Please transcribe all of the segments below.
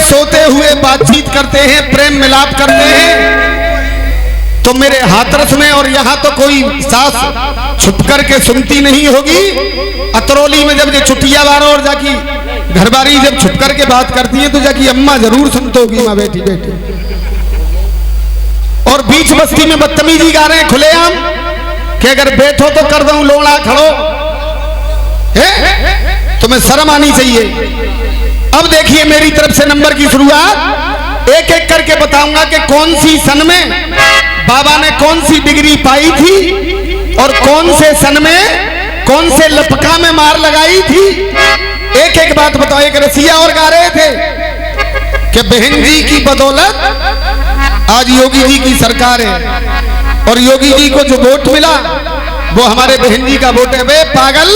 सोते हुए बातचीत करते हैं, प्रेम मिलाप करते हैं, तो मेरे हाथरस में और यहाँ तो कोई सास छुप करके सुनती नहीं होगी। अतरौली में जब ये चुटिया वारों और जाकी घरबारी जब छुप करके बात करती है तो जाकी अम्मा जरूर सुनते होगी, माँ बेटी बेटी। और बीच बस्ती में बदतमीजी गा रहे हैं खुलेआम कि अगर बैठो तो कर दूं लोड़ा खड़ो, तुम्हें शर्म आनी चाहिए। अब देखिए मेरी तरफ से नंबर की शुरुआत, एक एक करके बताऊंगा कि कौन सी सन में बाबा ने कौन सी डिग्री पाई थी और कौन से सन में कौन से लपका में मार लगाई थी। एक एक बात बताओ। एक रसिया और गा रहे थे कि बहन जी की बदौलत आज योगी जी की सरकार है और योगी जी को जो वोट मिला वो हमारे बहन जी का वोट है। बे पागल,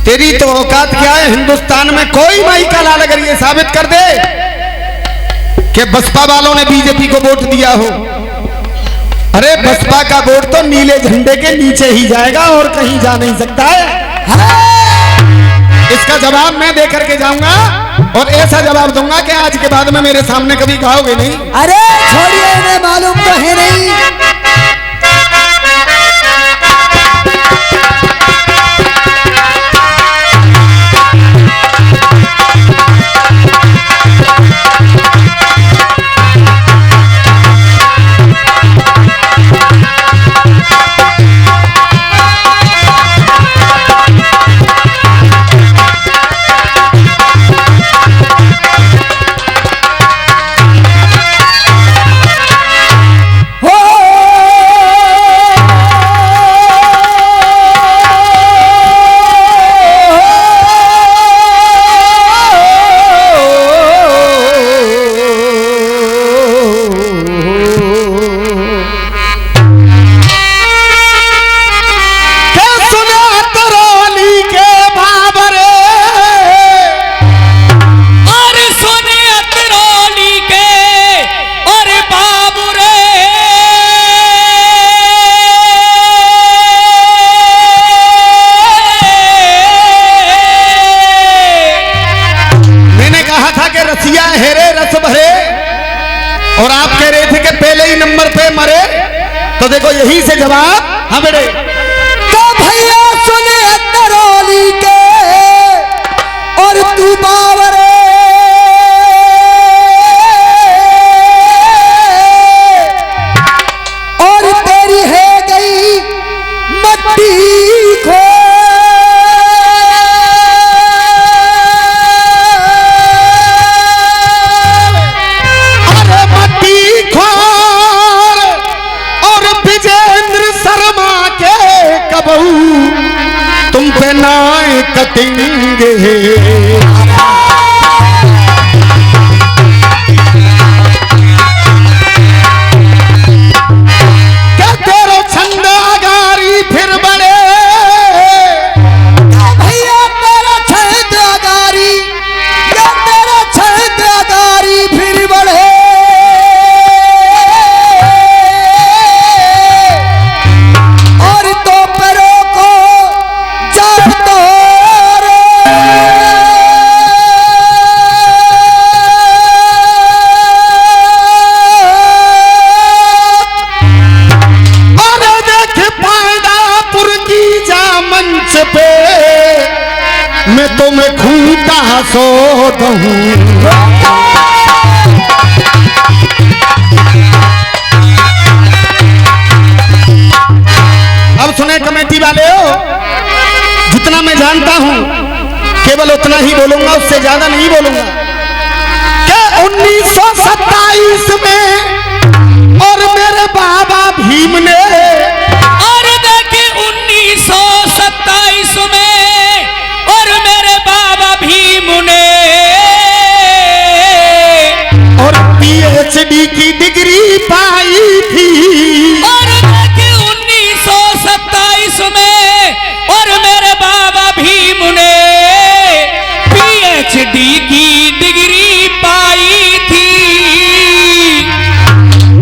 तेरी तो औकात क्या है? हिंदुस्तान में कोई माई का लाल अगर ये साबित कर दे कि बसपा वालों ने बीजेपी को वोट दिया हो, अरे बसपा का वोट तो नीले झंडे के नीचे ही जाएगा और कहीं जा नहीं सकता है। इसका जवाब मैं दे करके जाऊंगा और ऐसा जवाब दूंगा कि आज के बाद में मेरे सामने कभी गाओगे नहीं। अरे छोड़िए, इन्हें मालूम तो है नहीं। और आप कह रहे थे कि पहले ही नंबर पे मरे, तो देखो यही से जवाब। हाँ बेटे, तो भैया सुने अतरौली के और तू बावरे, और तेरी है गई मट्टी खो। तुम पे नाए कटेंगे, क्या तेरो छंद अगारी फिर बड़े। भैया तेरा छंद अगारी, क्या तेरा छंद अगारी फिर बढ़े। मैं तुम्हें खूंटा सो दूं, अब सुने कमेटी वाले हो, जितना मैं जानता हूं केवल उतना ही बोलूंगा, उससे ज्यादा नहीं बोलूंगा। क्या 1927 में और मेरे बाबा भीम ने, और देखे 1927 में और मेरे बाबा भीम ने, और पीएचडी की डिग्री पाई थी। और देखे 1927 में और मेरे बाबा भीम ने पीएचडी की डिग्री पाई थी।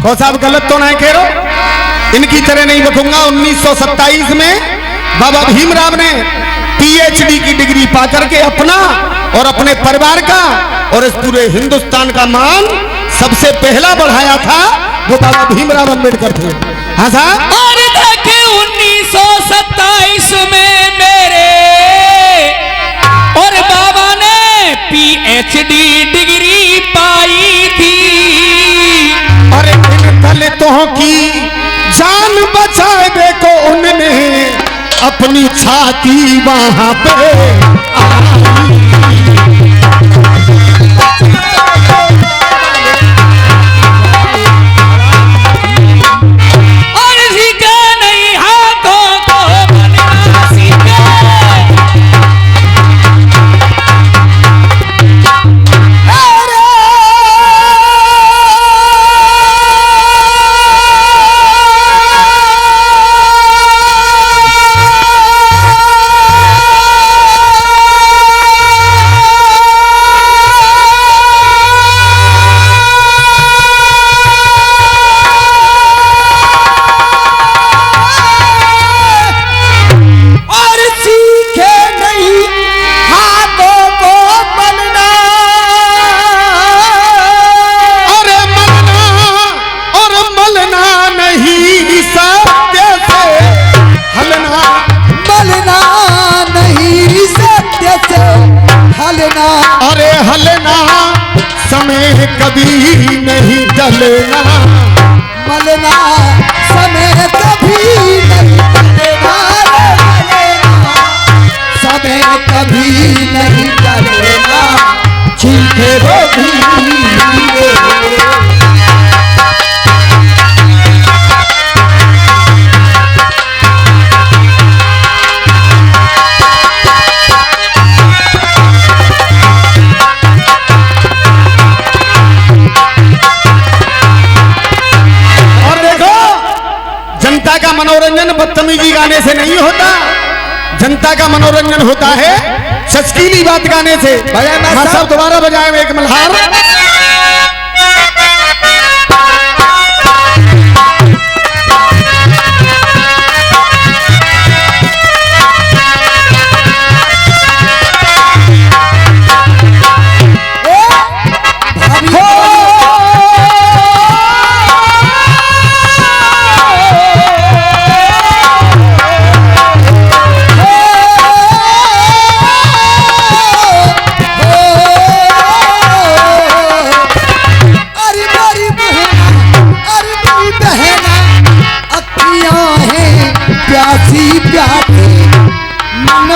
तो साहब गलत तो नहीं कह रहे, इनकी तरह नहीं बकूंगा। 1927 में बाबा भीमराव ने PhD की डिग्री पा करके अपना और अपने परिवार का और इस पूरे हिंदुस्तान का मान सबसे पहला बढ़ाया था वो बाबा भीमराव अम्बेडकर थे। हाँ साहब। और देखे 1927 में मेरे और बाबा ने PhD डिग्री पाई थी। और इन दलितों की जान बचाए देखो उनने अपनी छाती वहां पे कभी नहीं टलना, मलना समय कभी नहीं टलेगा, समय कभी नहीं टलेगा, चीखे वो भी मनोरंजन बदतमीजी गाने से नहीं होता, जनता का मनोरंजन होता है सचकीली बात गाने से। हाँ सब दोबारा बजाए एक मल्हार।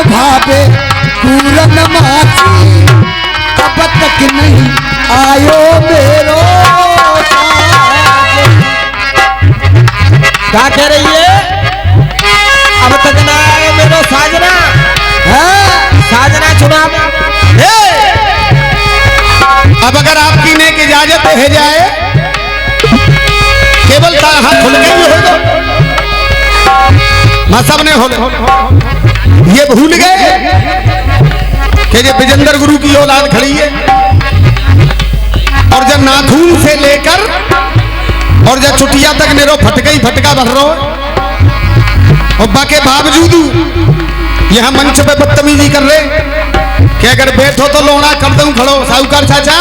भावे पूरन माची अब तक नहीं आयो मेरो। क्या कह रही है? अब तक ना आयो मेरो साजना है, साजना चुनाव। अब अगर आपकी नेक इजाजत है जाए केवल हाथ खुल के भी होगा, मां सब ने हो ये भूल गए कि ये विजेंद्र गुरु की औलाद खड़ी है और जब नाखून से लेकर और जब चुटिया तक नेरो फटका ही फटका भर रहा और बाके बावजूद यहां मंच पे बदतमीजी कर रहे कि अगर बैठो तो लोड़ा कर दूं खड़ो साहूकार चाचा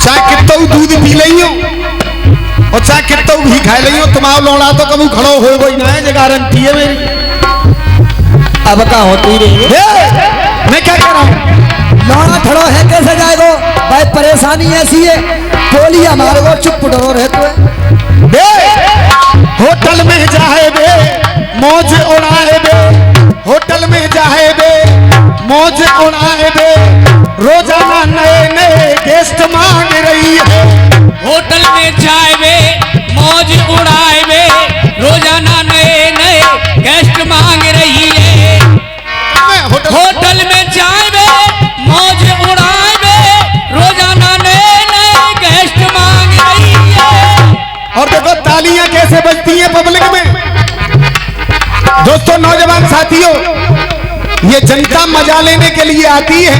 चाहे कितो दूध पी लियो और चाहे कितो भी खा लियो तुम्हारा लोड़ा तो कभी खड़ो हो गई ना है, गारंटी है मेरी। अब का होती रही मैं क्या कह रहा हूँ, लौड़ा खड़ो है कैसे जाएगो भाई, परेशानी ऐसी है बोली हमारे को चुप डरो रहे तो होटल में जाए बे मौज उड़ाए बे, होटल में जाए बे मौज उड़ाए बे, रोजाना नए नए गेस्ट मांग रही है। होटल में जाए बे मौज उड़ाए बे, रोजाना नए नए गेस्ट मांग रही है। होटल में जाए बे मौज उड़ाए बे, रोजाना नए नए गेस्ट मांग रही है। और देखो तालियां कैसे बजती हैं पब्लिक में। दोस्तों नौजवान साथियों, ये जनता मजा लेने के लिए आती है,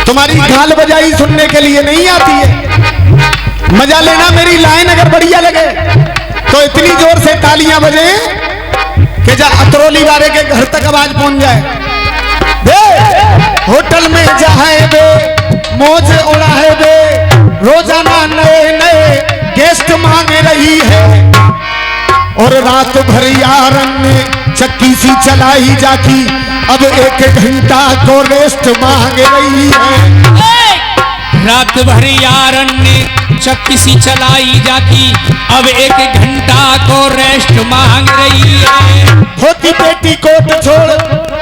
तुम्हारी गाल बजाई सुनने के लिए नहीं आती है। मजा लेना, मेरी लाइन अगर बढ़िया लगे तो इतनी जोर से तालियां बजे कि जा अतरौली वाले के घर तक आवाज पहुंच जाए। होटल में जाए बे, मौज उड़ाए बे, रोजाना नए नए गेस्ट मांग रही है, और रात भर यारन ने चक्की सी चलाई जाती, अब 1 घंटा को रेस्ट मांग रही है। रात भर यारन ने चक्की सी चलाई जाती, अब 1 घंटा को रेस्ट मांग रही है। धोती पेटी कोट छोड़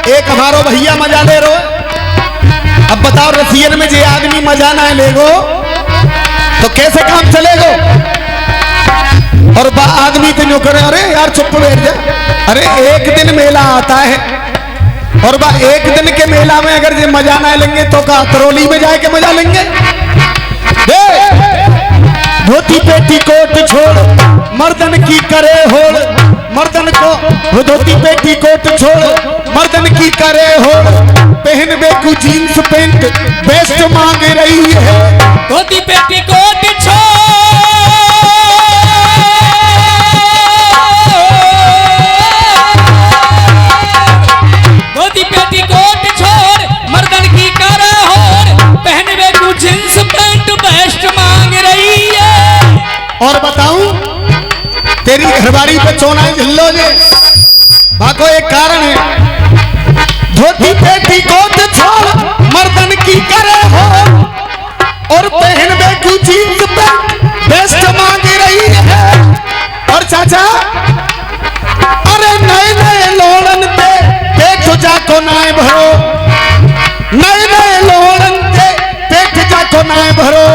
एक हमारो भैया मजा ले रो। अब बताओ रसियन में जे आदमी मजा ना लेगो तो कैसे काम चलेगो? और आदमी तो यूं करे, अरे यार चुप बैठ जा, अरे एक दिन मेला आता है, और 1 दिन के मेला में अगर जे मजा ना लेंगे तो का अतरौली में जाके मजा लेंगे? धोती पेटी कोट छोड़ मर्दन की करे होड़, मर्दन को धोती पेटी कोट छोड़ मर्दन की करे होड़, पहन बेकू जीन्स पैंट बेस्ट मांग रही है। धोती पेटी कोट छोड़, धोती पेटी कोट छोड़ मर्दन की करे होड़, पहन बेकू जीन्स पैंट बेस्ट मांग रही है। और बताऊं तेरी घरवारी पे चोना झिल्लो जे बाको एक कारण है। धोती पेटी कोट छोड़ मर्दन की करे हो, और पहन बेकू जीन्स पैंट बेस्ट मांग रही है। और चाचा अरे नए नए लोड़न पे पेट जाको नाय भरो, नए नए लोड़न पे पेट जाको नाय भरो,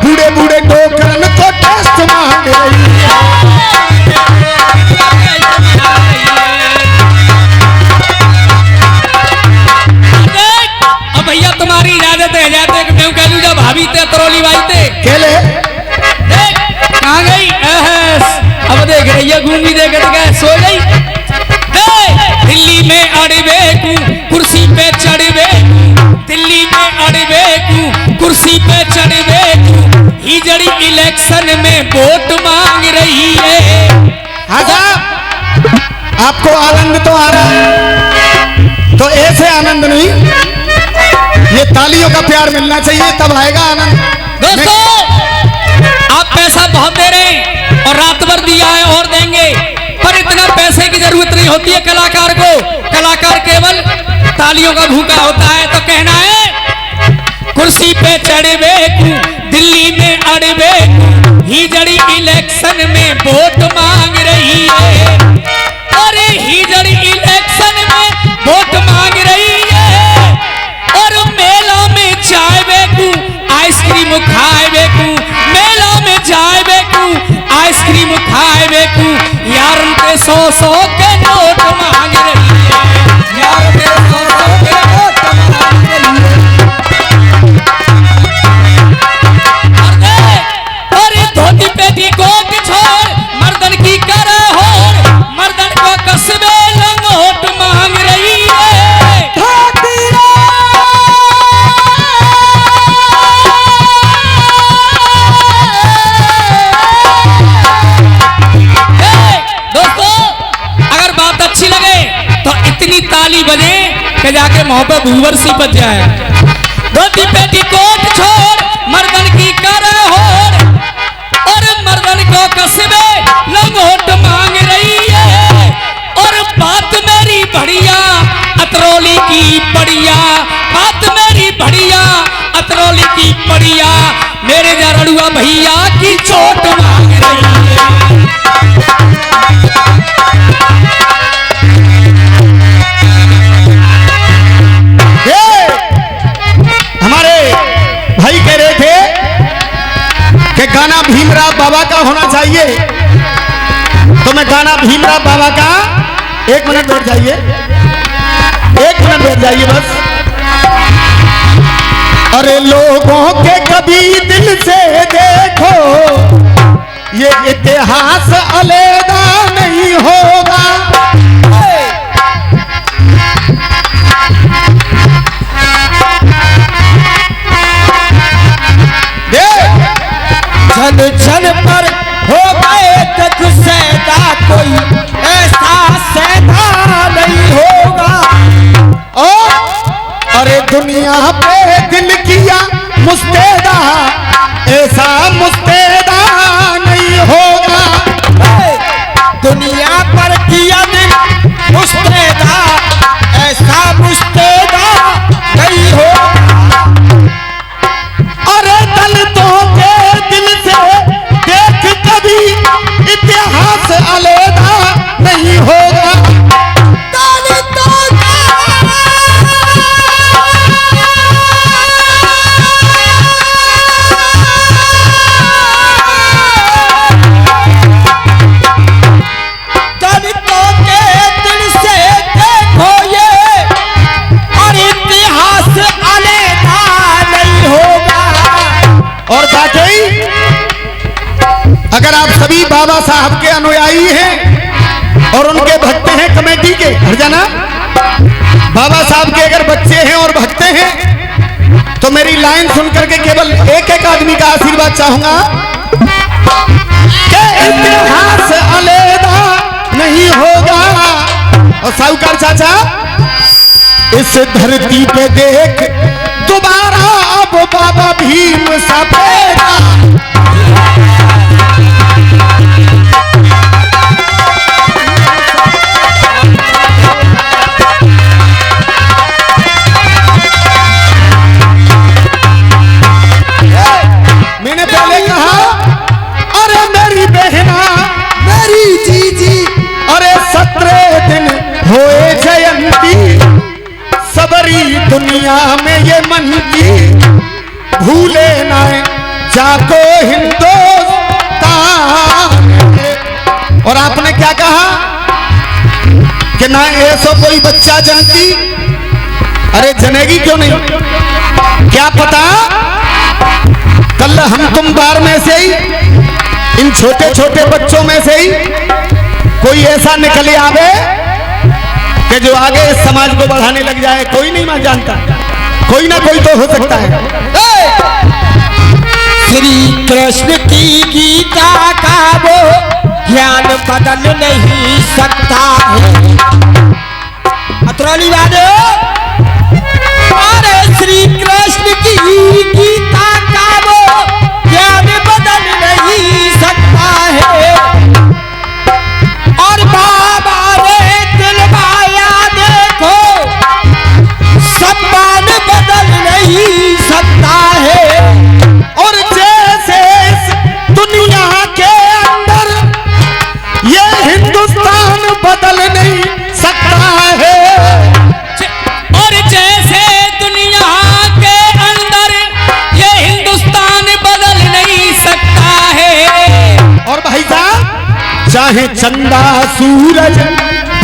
बूढ़े बूढ़े डोकरन को टेस्ट मांग रही है। अब भैया तुम्हारी इजाजत है, जाते कि मैं कह लूं जब भाभी ते अतरौली वाली ते केले कहाँ गई? अब देख रही है घूमी देख के सो गई। दिल्ली में अड़बे कू कुर्सी पे चढ़बे, दिल्ली में अड़बे कू कुर्सी पे चढ़बे कू, हिजड़ी इलेक्शन में वोट मांग रही है। हाँ साहब, आपको आनंद तो आ रहा है, तो ऐसे आनंद नहीं, ये तालियों का प्यार मिलना चाहिए तब आएगा आनंद। दोस्तों आप पैसा बहुत दे रहे हैं और रात भर दिया है और देंगे, पर इतना पैसे की जरूरत नहीं होती है कलाकार को। कलाकार केवल तालियों का भूखा होता है। तो कहना है कुर्सी पे चढ़बे कू, दिल्ली में अड़बे कू, हिजड़ी इलेक्शन में वोट मांग रही है। अरे हिजड़ी इलेक्शन में वोट मांग रही है, और मेला में जाए कू आइसक्रीम खाए कू, मेला में जाए कू आइसक्रीम खाए कू, यार पे 100 के नोट मांग रही है, यार पे 100 के नोट मांग रही है। अरे धोती पेटी कोट छोड़ मर्दन की करे होड़, मर्दन को कसबे लंगोट मांग रही है। ताली बजे के जाके मुंह पे भूवर सी बज जाए। धोती पेटी कोट छोड़ मर्दन की करे होड़, और मर्दन को कसबे लंगोट मांग रही है। और बात मेरी बढ़िया अतरौली की बढ़िया, बात मेरी बढ़िया अतरौली की बढ़िया, मेरे जरड़ुआ भैया की चोट मांग रही है। भाई कह रहे थे कि गाना भीमराव बाबा का होना चाहिए, तो मैं गाना भीमराव बाबा का 1 मिनट बैठ जाइए, 1 मिनट बैठ जाइए बस। अरे लोगों के कभी दिल से देखो, ये इतिहास अलग नहीं होगा। जन जन पर हो गए तक सैदा, कोई ऐसा सैदा दुनिया पे दिल किया मुस्तैदा, ऐसा मुस्तैदा नहीं होगा। दुनिया पर किया दिल मुस्तैदा, ऐसा मुस्तैदा नहीं होगा। अरे दलितों के दिल से देख कभी इतिहास अलग नहीं होगा। अगर आप सभी बाबा साहब के अनुयायी हैं और उनके भक्त हैं कमेटी के, हर जाना बाबा साहब के अगर बच्चे हैं और भक्त हैं तो मेरी लाइन सुनकर के केवल एक एक आदमी का आशीर्वाद चाहूंगा कि इतिहास अलग नहीं होगा। और साहूकार चाचा, इस धरती पे देख दोबारा अब बाबा भीम सपेरा। मैंने पहले कहा, अरे मेरी बहना मेरी जीजी, अरे 17 दिन होए जयंती, सबरी दुनिया में ये मन की, भूले ना जाको हिंदुस्तान। और आपने क्या कहा कि ना ऐसा कोई बच्चा जानती, अरे जनेगी क्यों नहीं, क्या पता कल हम तुम बार में से ही, इन छोटे छोटे बच्चों में से ही कोई ऐसा निकले आवे कि जो आगे इस समाज को बढ़ाने लग जाए। कोई नहीं मैं जानता, कोई ना कोई तो हो सकता है। श्री कृष्ण की गीता का वो ज्ञान बदल नहीं सकता है। अतरौली वाले, अरे श्री कृष्ण की गीता का वो ज्ञान बदल नहीं सकता है। और बाबा ने दिलवाया देखो, सम्मान बदल नहीं सकता है। और जैसे इस दुनिया के अंदर ये हिंदुस्तान बदल नहीं सकता है। और जैसे दुनिया के अंदर ये हिंदुस्तान बदल नहीं सकता है। और भाई साहब, चाहे चंदा सूरज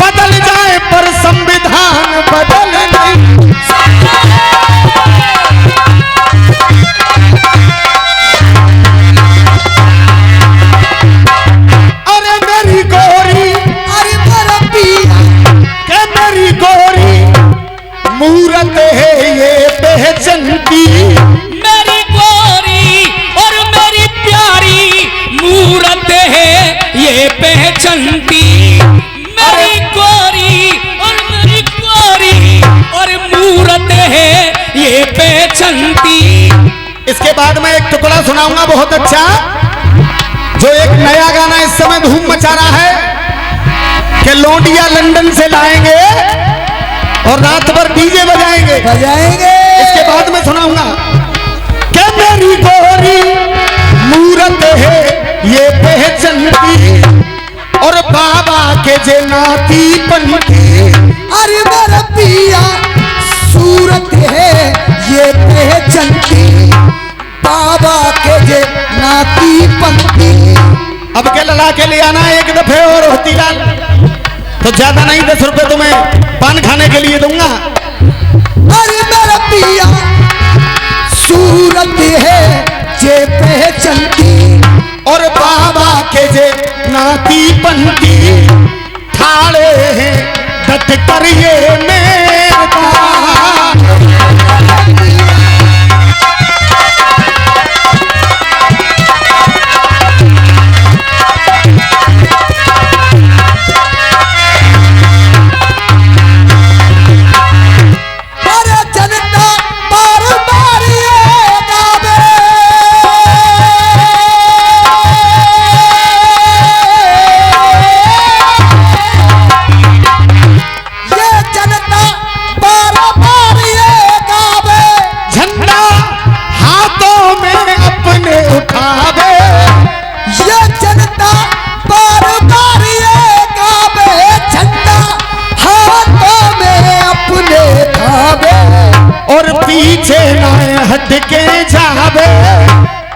बदल जाए पर संविधान बदल नहीं सकता है। अरे मेरी गोरी, अरे मेरा पिया, के मेरी गोरी मूरत है ये पहचानती। मेरी गोरी और मेरी प्यारी मूरत है ये पहचानती। मेरी गोरी और मेरी गोरी और मूरत है ये पहचानती। इसके बाद मैं एक टुकड़ा सुनाऊंगा बहुत अच्छा, जो एक नया गाना इस समय धूम मचा रहा है कि लौंडिया लंदन से लाएंगे और रात भर डीजे बजाएंगे। बजाएंगे। इसके बाद में सुनाऊंगा कि मेरी गोरी मूरत है ये पहचानती, और बाबा के जे नाती बनती। अरे मेरा पिया सूरत है ये पहचानती, बाबा के जे नाती पंथी। अब के लला के ले आना एक दफे और होती लाल, तो ज्यादा नहीं 10 रुपए तुम्हें पान खाने के लिए दूंगा। अरे मेरा पिया सूरत है ये पहचानती, और बाबा के जे नाती बनती, ठाड़े हैं डट कर ये मेरा। अरे जनता पीछे ना हटके जावे,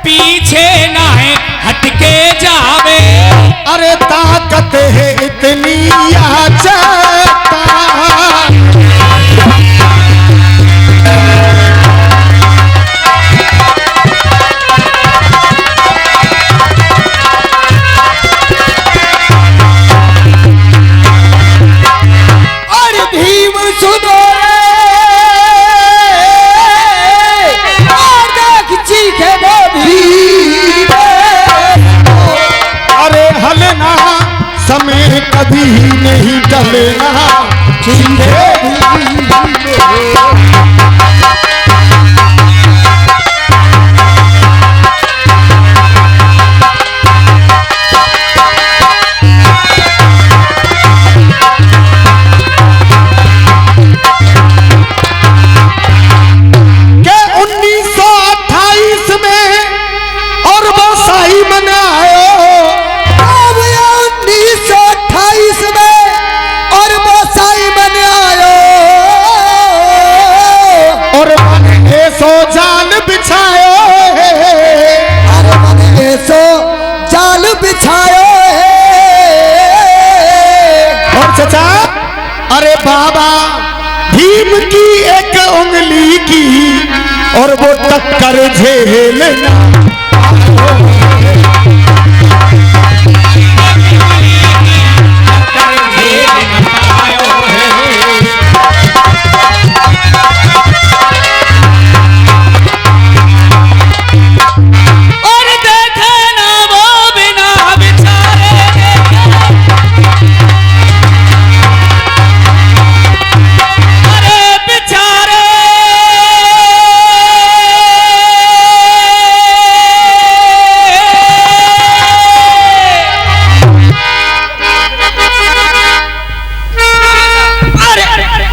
पीछे ना है हटके जावे। अरे ताकत है इतनी आचता, और भीम सुनो और देख चीखे वो भीम। अरे हलना समय कभी नहीं टलना, चीखे के 1928 में और वो शाही बनायो, 1928 में और वो साई बन आयो। और मैंने सो जाल बिछायो, अरे मैंने सो जाल बिछायो है। और चचा अरे बाबा भीम की एक उंगली की और वो टक्कर झेलना, और देखे ना वो बिना बिचारे, अरे बिचारे।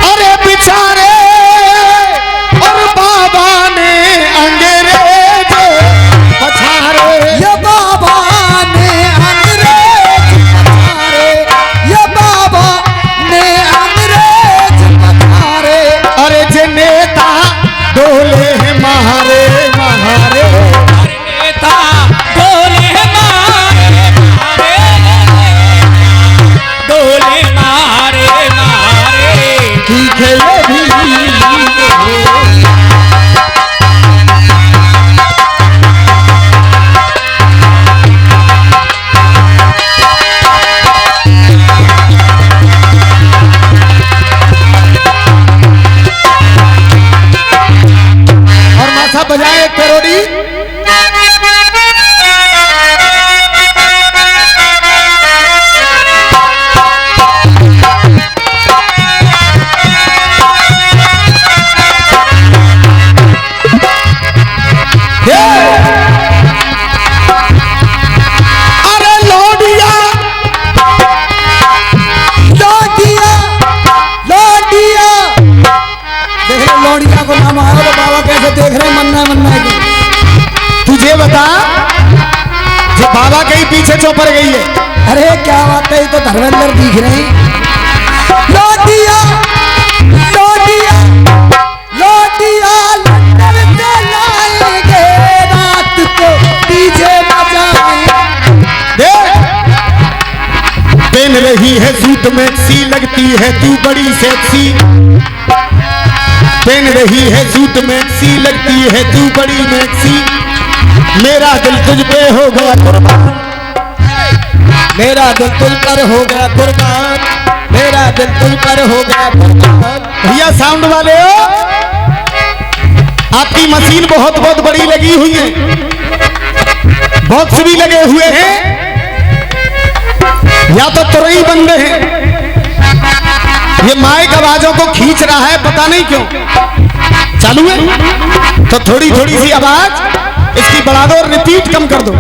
अरे बिचारे और बाबा ने अंग्रेज पछारे, ये बाबा ने अंग्रेज पछारे, ये बाबा ने अंग्रेज पछारे। अरे जे नेता डोले मारे मारे, नेता डोले मारे मारे, डोले मारे मारे। ठीक है ये भी और माथा बजाए एक पेरोडी। अरे लौटिया लौटिया लौटिया देख रहे लौटिया को नाम आया तो बाबा कैसे देख रहे मन्ना की। तुझे बता जो बाबा कहीं पीछे चौपर गई है, अरे क्या बात है, ये तो धर्मेंद्र दिख रहे हैं। लौटिया लौटिया लौटिया लंदन से लाएंगे, रात को डीजे बजाएंगे। देख पहन रही है सूट मैक्सी, लगती है तू बड़ी सेक्सी, पहन रही है सूट मैक्सी, लगती है तू बड़ी मैक्सी, मेरा दिल तुझ पे हो गया कुर्बान, मेरा दिल तुझ पर हो गया कुर्बान, मेरा दिल तुझ पर हो गया कुर्बान। भैया साउंड वाले हो, आपकी मशीन बहुत बहुत बड़ी लगी हुई है, बॉक्स भी लगे हुए हैं, या तो तुरई बंदे हैं, ये माइक आवाजों को खींच रहा है पता नहीं क्यों। चालू है तो थोड़ी थोड़ी सी आवाज इसकी बढ़ा दो और रिपीट कम कर दो।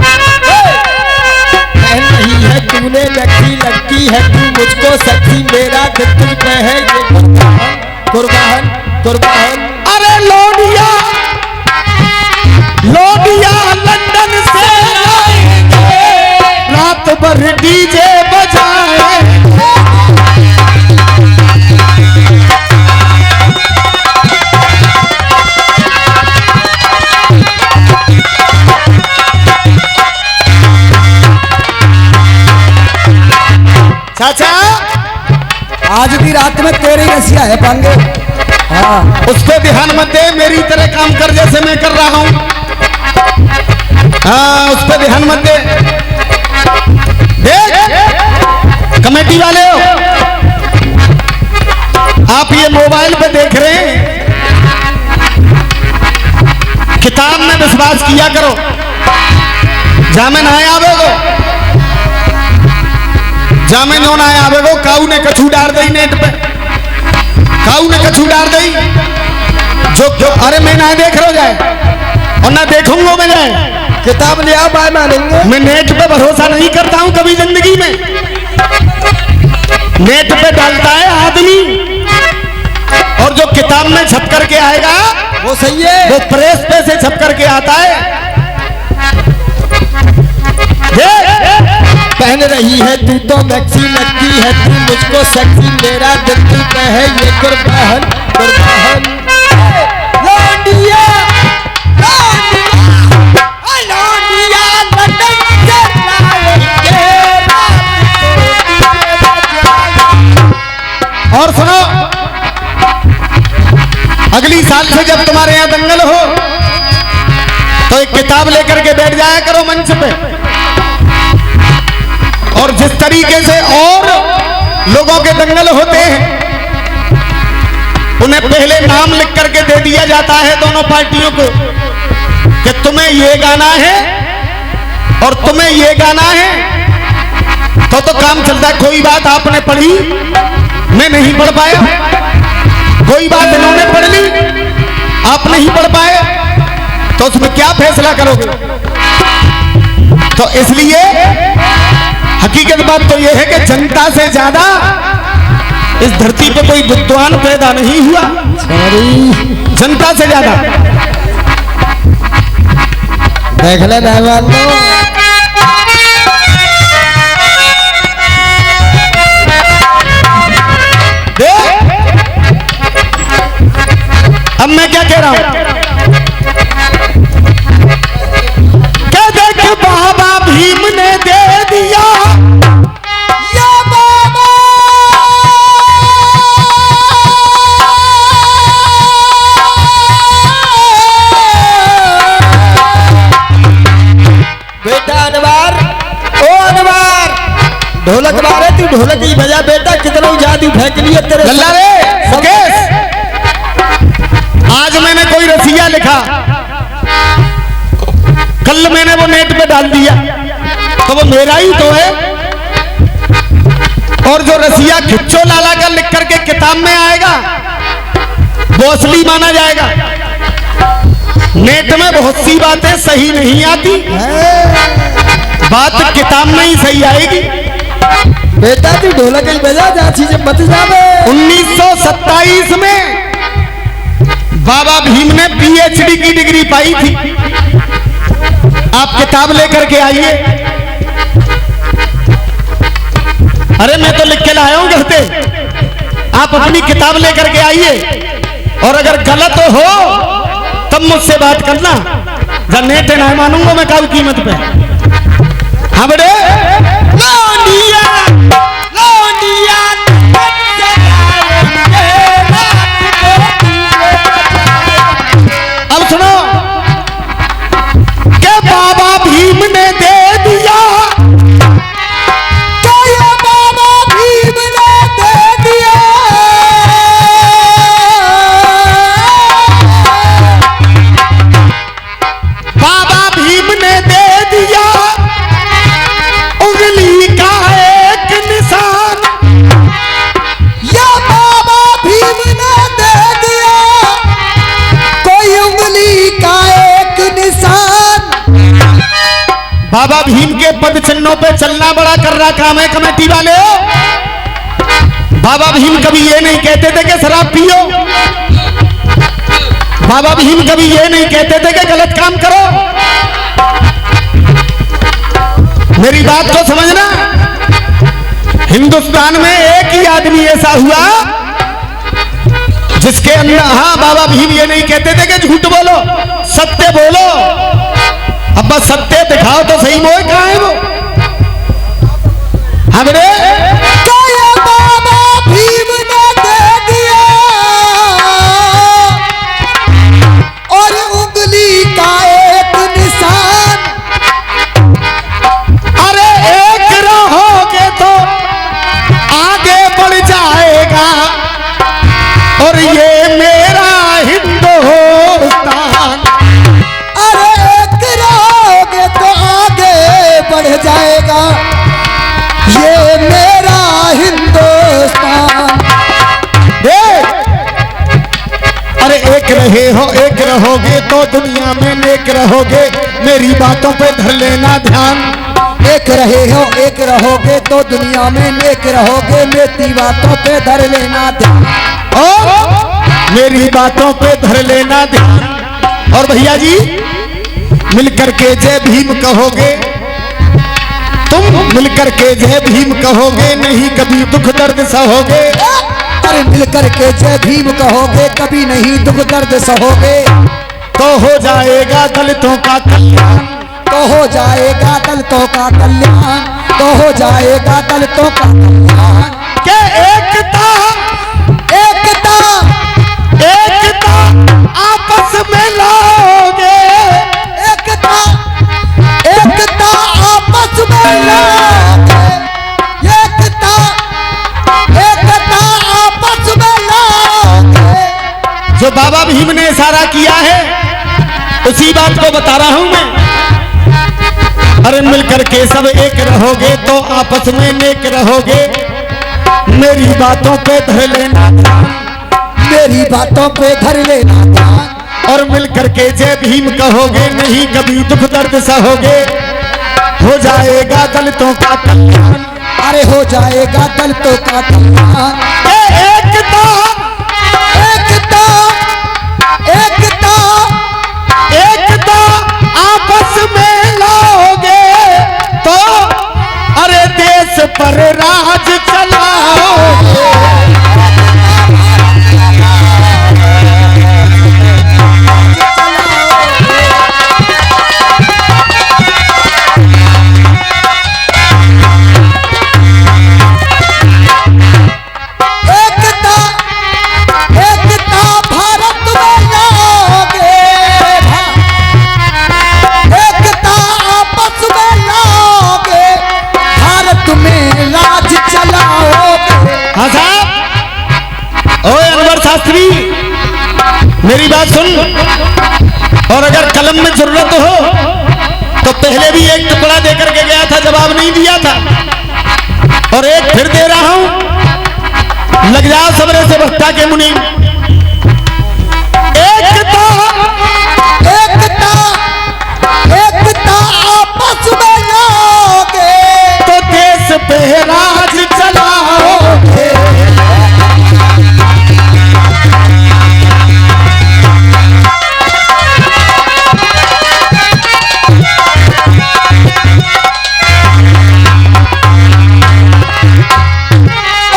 पहन रही है तूने लड़की, लगती है तू मुझको सच्ची, मेरा दिल तुझ पे है ये कुर्बान कुर्बान कुर्बान। अरे लोडिया लोडिया लंदन से लाएंगे, रात भर डीजे बजाए, चाचा आज की रात में तेरी रसिया है पांगे। हाँ उस पे ध्यान मत दे, मेरी तरह काम कर जैसे मैं कर रहा हूं। हाँ उस पे ध्यान मत दे। देख कमेटी वाले हो, आप ये मोबाइल पे देख रहे हैं, किताब में विश्वास किया करो। जामिन आए आवेगो, जामिन होना आए आवेगो। काऊ ने कछू डाल दी नेट पे, काऊ ने कछू डाल दी जो अरे मैं ना देख रहा जाए और ना देखूंगा मैं जाए। किताब ले आओ, बाय मानेंगे। मैं नेट पे भरोसा नहीं करता हूं कभी जिंदगी में। नेट पे डालता है आदमी, और जो किताब में छप करके आएगा वो सही है, वो प्रेस पे से छप करके आता है। पहन रही है तू तो मैक्सी, लगती है तू मुझको सेक्सी, मेरा दिल तू कहे ये कुर्बान कुर्बान। लौंडिया लौंडिया लंदन से लाएंगे और सुनो, अगली साल से जब तुम्हारे यहाँ दंगल हो तो एक किताब लेकर के बैठ जाया करो मंच पे, और जिस तरीके से और लोगों के दंगल होते हैं उन्हें पहले नाम लिख करके दे दिया जाता है दोनों पार्टियों को कि तुम्हें ये गाना है और तुम्हें ये गाना है, तो काम चलता है। कोई बात आपने पढ़ी, मैं नहीं पढ़ पाया, कोई बात इन्होंने पढ़ ली, आप नहीं पढ़ पाए, तो उसमें क्या फैसला करोगे? तो इसलिए हकीकत बात तो यह है कि जनता से ज्यादा इस धरती पे कोई विद्वान पैदा नहीं हुआ, जनता से ज्यादा। देख ले मेहमान को, अब मैं क्या कह रहा हूं, क्या देख बाबा भीम ने दे दिया या बाबा बेटा अनवार, ओ अनवार ढोलक मारे तू, ढोलक ही बजा बेटा, कितना जादू फेंक लिए तेरे लल्ला रे मुकेश। आज मैंने कोई रसिया लिखा, कल मैंने वो नेट पे डाल दिया, तो वो मेरा ही तो है। और जो रसिया खिच्चो लाला का लिख करके किताब में आएगा वो असली माना जाएगा। नेट में बहुत सी बातें सही नहीं आती, बात किताब में ही सही आएगी। बेटा तू ढोलक ही बजा, जा चीजें मत जावे। 1927 में बाबा भीम ने पीएचडी की डिग्री पाई थी। आप किताब लेकर के आइए। अरे मैं तो लिख के लाया हूं घर पे, आप अपनी किताब लेकर के आइए, और अगर गलत हो तब मुझसे बात करना, नेट नहीं मानूंगा मैं काऊ कीमत पे। हाँ बड़े लौंडिया लौंडिया अब सुनो, के बाबा भीम ने दे दिया, क्या ये बाबा भीम ने दे दिया, बाबा भीम ने दे दिया उंगली का एक निशान, या बाबा भीम ने दे दिया कोई उंगली का एक निशान। बाबा भीम के पद चिन्हों पे चलना बड़ा कर रहा काम है कमेटी वाले हो। बाबा भीम कभी ये नहीं कहते थे कि शराब पियो, बाबा भीम कभी ये नहीं कहते थे कि गलत काम करो। मेरी बात को समझना, हिंदुस्तान में एक ही आदमी ऐसा हुआ जिसके अंदर, हाँ बाबा भीम ये नहीं कहते थे कि झूठ बोलो, सत्य बोलो। अब बस सत्य दिखाओ तो सही, मोह कहाँ है वो? हाँ बेटे, एक रहोगे तो दुनिया में नेक रहोगे, मेरी बातों पे धर लेना ध्यान। एक रहोगे तो दुनिया में नेक रहोगे, मेरी बातों पे धर लेना ध्यान। और मेरी बातों पे धर लेना ध्यान। और भैया जी मिलकर के जय भीम कहोगे, तुम मिलकर के जय भीम कहोगे, नहीं कभी दुख दर्द सहोगे। अरे मिलकर के जय भीम कहोगे, कभी नहीं दुख दर्द सहोगे। तो हो जाएगा दलितों का कल्याण, तो हो जाएगा दलितों का कल्याण, तो हो जाएगा दलितों का कल्याण। के एकता एकता एकता आपस में लाओगे, एकता एकता आपस में लाओगे, एकता एकता आपस में लाओगे। जो बाबा भीम ने इशारा किया है उसी बात को बता रहा हूं मैं। अरे मिलकर के सब एक रहोगे तो आपस में नेक रहोगे, मेरी बातों पे धर लेना ध्यान, मेरी बातों पे धर लेना ध्यान। और मिलकर के जय भीम कहोगे, नहीं कभी दुख दर्द सहोगे। हो जाएगा दलितों का कल्याण, अरे हो जाएगा दलितों का कल्याण। एकता एकता एकता एकता आपस में लाओगे तो अरे देश पर राज चलाओगे। एकता एकता भारत में लाओगे, एकता आपस में लाओगे, भारत में राज चलाओगे। हाँ साहब, ओए अनवर शास्त्री मेरी बात सुन। और अगर कलम में जरूरत हो तो पहले भी एक टुकड़ा देकर के गया था, जवाब नहीं दिया था, और एक फिर दे रहा हूं। लग जाओ सबरे से बख्ता के मुनि। एकता एकता एकता आपस में लाओगे, तो देश पे राज चलाओगे।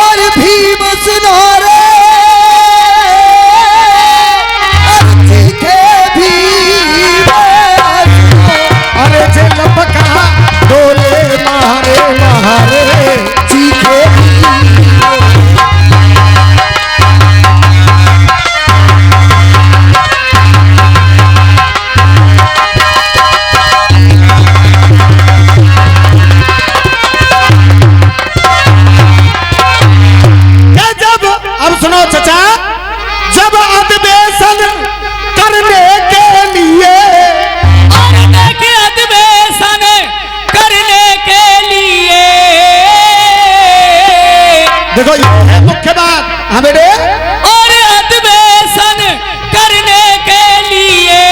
और भीम सुनो रे, अर्थी के भीम। अरे जे लपका डोले मारे मारे चीखे भीम। जब अब सुनो चचा, जब अधिवेशन करने के लिए अधिवेशन करने के लिए देखो ये है मुख्य बात। हाँ बेटे, और अधिवेशन करने के लिए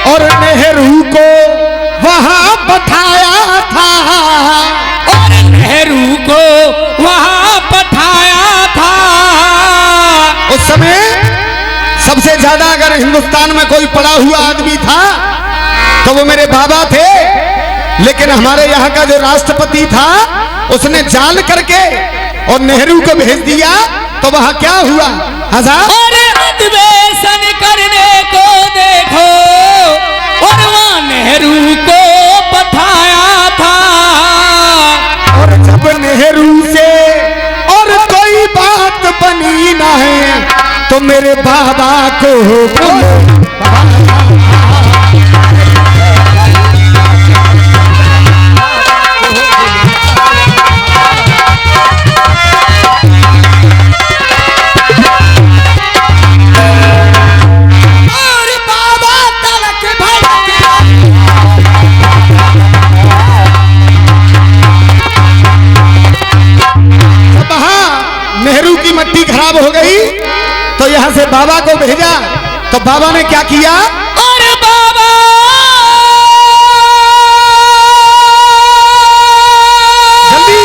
और नेहरू को वहां बैठाया था, और नेहरू को वहां पठाया था। उस समय सबसे ज्यादा अगर हिंदुस्तान में कोई पढ़ा हुआ आदमी था तो वो मेरे बाबा थे। लेकिन हमारे यहाँ का जो राष्ट्रपति था उसने जान करके और नेहरू को भेज दिया, तो वहां क्या हुआ हजार। और अधिवेशन करने को देखो, और वहां नेहरू को पठाया था। और जब नेहरू से और कोई बात बनी ना है तो मेरे बाबा को बोलो। और बाबा तलक भड़क जब वहां नेहरू की मट्टी खराब हो गई तो यहां से बाबा को भेजा लगा। तो बाबा ने क्या किया? अरे बाबा जल्दी।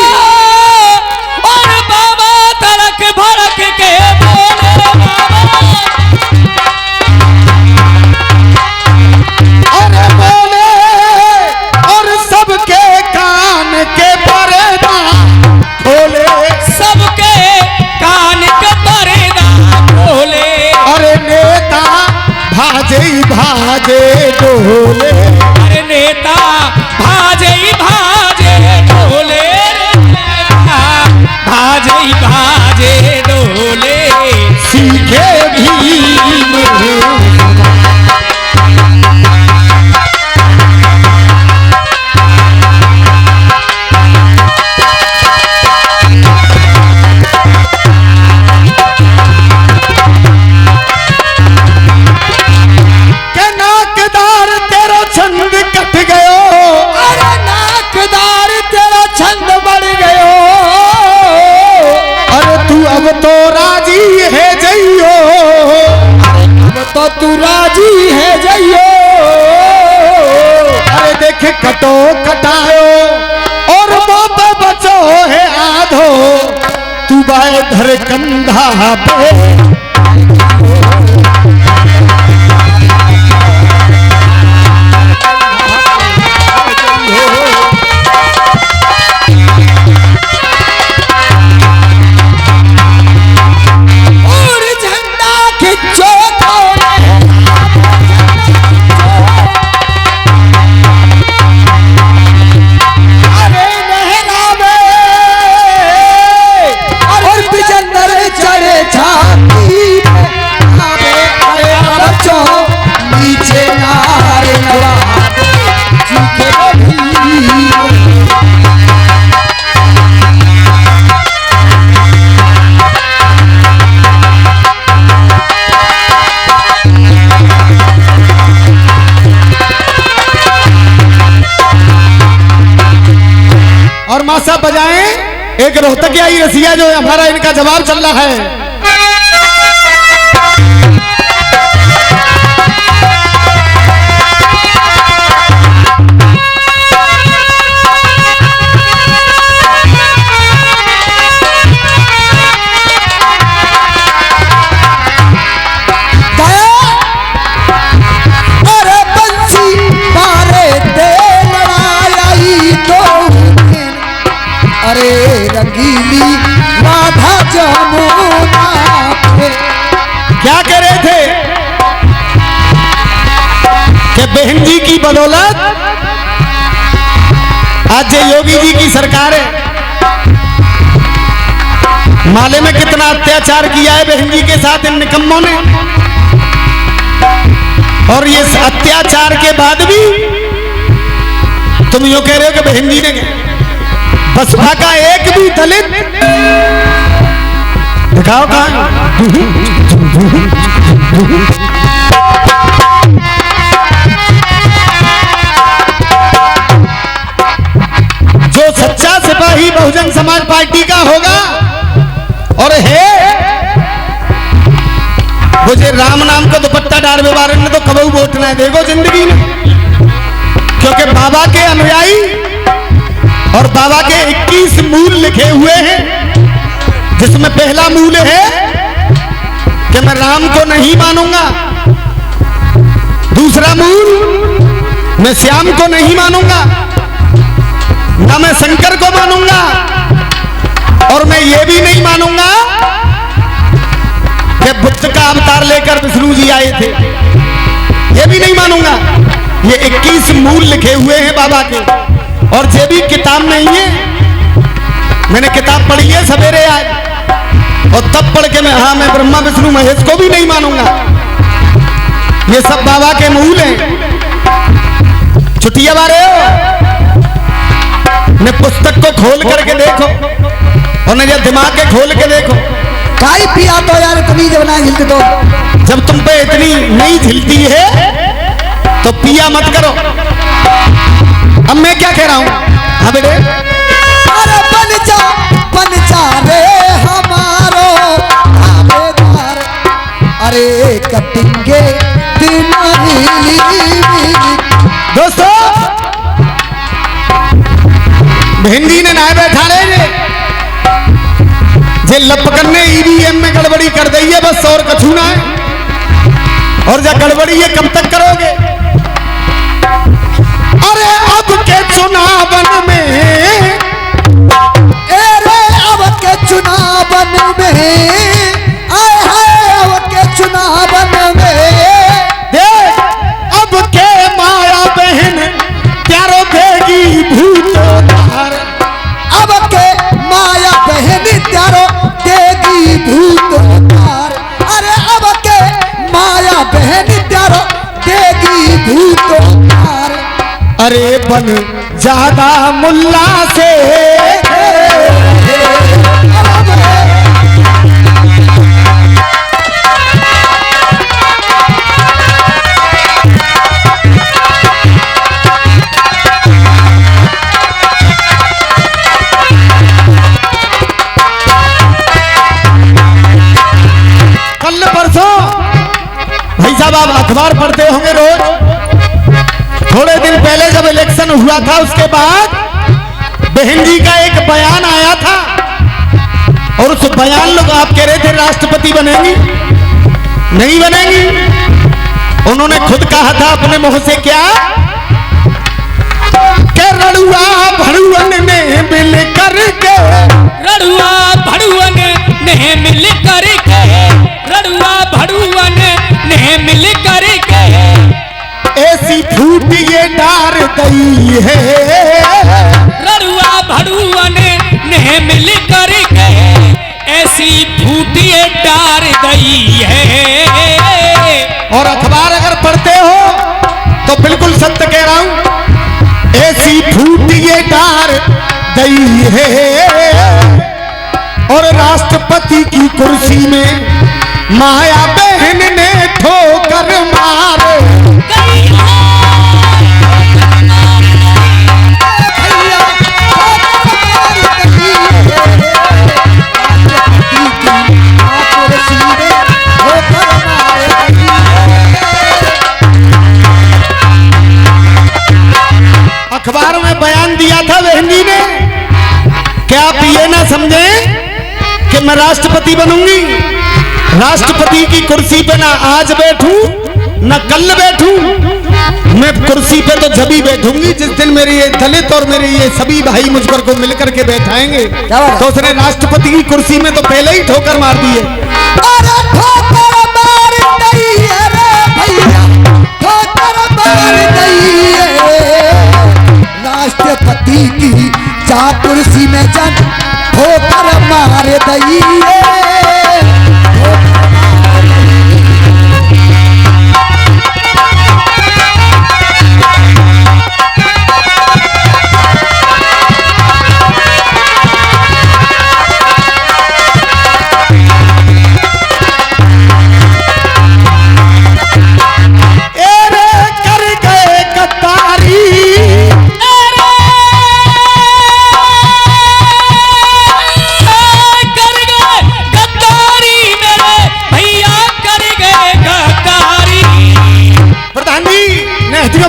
और बाबा तड़क भड़क के बोले अरे बोले और सबके कान के पर्दा खोले। सबके कान के पर्दा खोले। अरे नेता भाजे भाजे डोले। अरे नेता भाजे भाजे डोले। भाजे भाजे डोले। सीखे भीम के नाकदार तेरा छंद कट गयो। अरे नाकदार तेरा छंद बढ़ गयो। अरे तू अब तो राजी है जइयो। अब तो तू राजी है जइयो। अरे देख कटो कटायो और बाप बचो है आधो। तू बाय धर कंधा पे। और झंडा खिंचो अरे लहरावे और बिजंदर चढ़े छाती पे। अरे बच्चों नीचे नारे नवाबे चीखे भी। और मासा बजाएं एक रोहतकियाई रसिया जो हमारा इनका जवाब चल रहा है। अरे बंसी मारे दे लड़ाई तो दिन। अरे रंगीली राधा जमुना पे। क्या कह रहे थे कि बहन जी की बदौलत आज ये योगी जी की सरकार है। माले में कितना अत्याचार किया है बहन जी के साथ इन निकम्मों ने। और ये अत्याचार के बाद भी तुम यूं कह रहे हो कि बहन जी ने बसपा का एक भी दलित दिखाओ कहां। जो सच्चा सिपाही बहुजन समाज पार्टी का होगा और है मुझे राम नाम का दुपट्टा डाल व्यवहार ने तो कबू वोट ना देगो जिंदगी में। क्योंकि बाबा के अनुयायी और बाबा के 21 मूल लिखे हुए हैं, जिसमें पहला मूल है कि मैं राम को नहीं मानूंगा। दूसरा मूल मैं श्याम को नहीं मानूंगा, ना मैं शंकर को मानूंगा, और मैं ये भी नहीं मानूंगा कि बुद्ध का अवतार लेकर विष्णु जी आए थे। ये भी नहीं मानूंगा। ये 21 मूल लिखे हुए हैं बाबा के, और ये भी किताब नहीं है। मैंने किताब पढ़ी है सवेरे आज, और तब पढ़ के मैं ब्रह्मा विष्णु महेश को भी नहीं मानूंगा। ये सब बाबा के मूल हैं। छुट्टियां बारे हो ने पुस्तक को खोल करके देखो, और न दिमाग के खोल के देखो। काई पिया तो यार तमीज बना हिलते तो। जब तुम पे इतनी नहीं झिलती है तो पिया मत करो। अब मैं क्या कह रहा हूं? हाँ बेटे, अरे बन जा रे हमारो आबेदार। अरे कटी करेंगे तुम्हारी। दोस्तों हिंदी ने ना बैठा रहे जे लपकन ने ईवीएम में गड़बड़ी कर दी है बस और कछू ना है। और जब गड़बड़ी है कब तक करोगे? अरे अब के चुनावन में, अरे अब के चुनावन में, आए हाय अब के चुनावन में, देख अब के माया बहन प्यारो देगी भूतोधार। अब के माया बहन त्यारो देगी भूतोधार। अरे अब के माया बहन त्यारो देगी भूतोधार। अरे बन ज्यादा मुल्ला से कल परसों भाई साहब आप अखबार पढ़ते होंगे रोज। थोड़े दिन पहले जब इलेक्शन हुआ था उसके बाद बहन जी का एक बयान आया था और उस बयान लोग आप कह रहे थे राष्ट्रपति बनेंगी, नहीं बनेंगी। उन्होंने खुद कहा था अपने मुंह से क्या कि रड़ुआ भड़ुअन ने मिल करके, रड़ुआ भड़ुअन ने मिल करके, रड़ुआ भड़ुअन ने मिल करके ऐसी फूट ये डार गई है। रड़ुआ भड़ुअन ने मिल करके ऐसी फूटिए डार गई है। और अखबार अगर पढ़ते हो तो बिल्कुल सत्य कह रहा हूं, ऐसी फूट ये डार गई है। और राष्ट्रपति की कुर्सी में माया बहन ने ठोकर मार अखबार में बयान दिया था बहन जी ने कि आप ये ना समझें कि मैं राष्ट्रपति बनूंगी। राष्ट्रपति की कुर्सी पे ना आज बैठूं ना कल बैठूं, मैं कुर्सी पे तो जब ही बैठूंगी जिस दिन मेरे ये दलित और मेरे ये सभी भाई मुझपर को मिलकर के बैठाएंगे। तो उसने राष्ट्रपति की कुर्सी में तो पहले ही ठोकर मार दी है। अरे ठोकर मार दी है रे भैया, ठोकर मार दी है। राष्ट्रपति की जा कुर्सी में जन ठोकर मार दी है।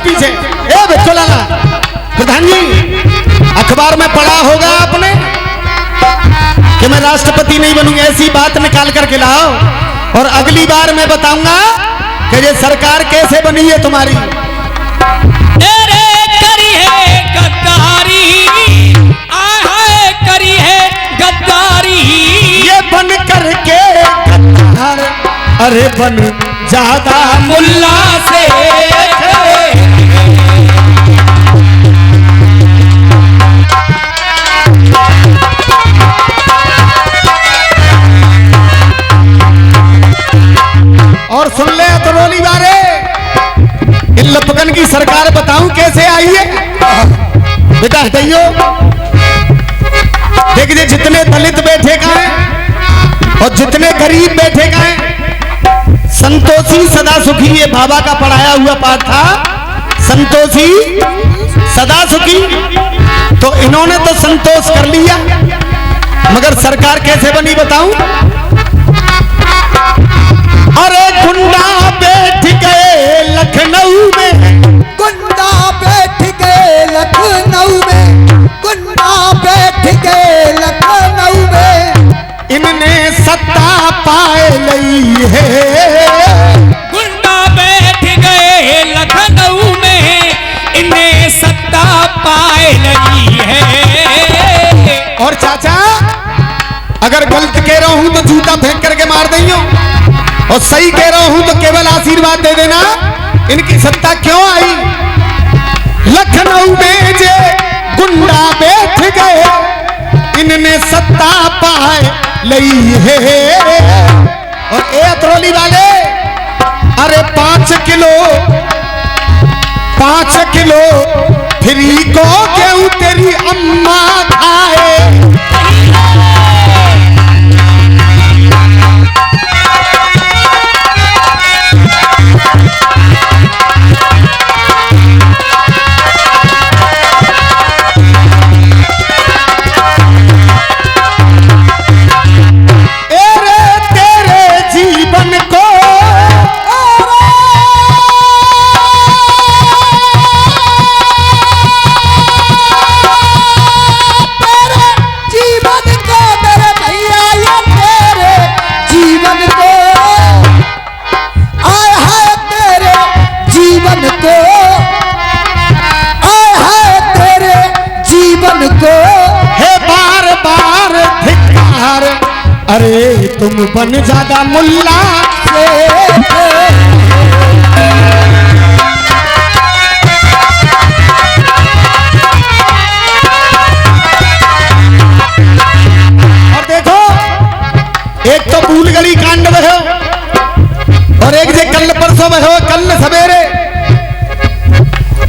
पीछे प्रधान जी अखबार में पढ़ा होगा आपने कि मैं राष्ट्रपति नहीं बनूंगा, ऐसी बात निकाल करके लाओ और अगली बार मैं बताऊंगा कि ये सरकार कैसे बनी है तुम्हारी। करी है गद्दारी, करी है गद्दारी, ये बन करके गद्दार, अरे बन ज्यादा मुल्ला से और सुन ले अतरौली बारे, इन लपकन की सरकार बताऊं कैसे आई है। बेटा हटाइयो, देखिए जितने दलित बैठे का है और जितने गरीब बैठे का है, संतोषी सदा सुखी, ये बाबा का पढ़ाया हुआ पाठ था, संतोषी सदा सुखी। तो इन्होंने तो संतोष कर लिया, मगर सरकार कैसे बनी बताऊं। अरे गुंडा और सही कह रहा हूं तो केवल आशीर्वाद दे देना। इनकी सत्ता क्यों आई? लखनऊ में जे गुंडा बैठ गए, इनने सत्ता पाए लई है। और ए अतरौली वाले, अरे 5 किलो फ्री को क्यों तेरी अम्मा खाए। अरे तुम बन ज्यादा मुल्ला से। और देखो, एक तो भूल गली कांड में हो, और एक जे कल परसों में हो, कल सवेरे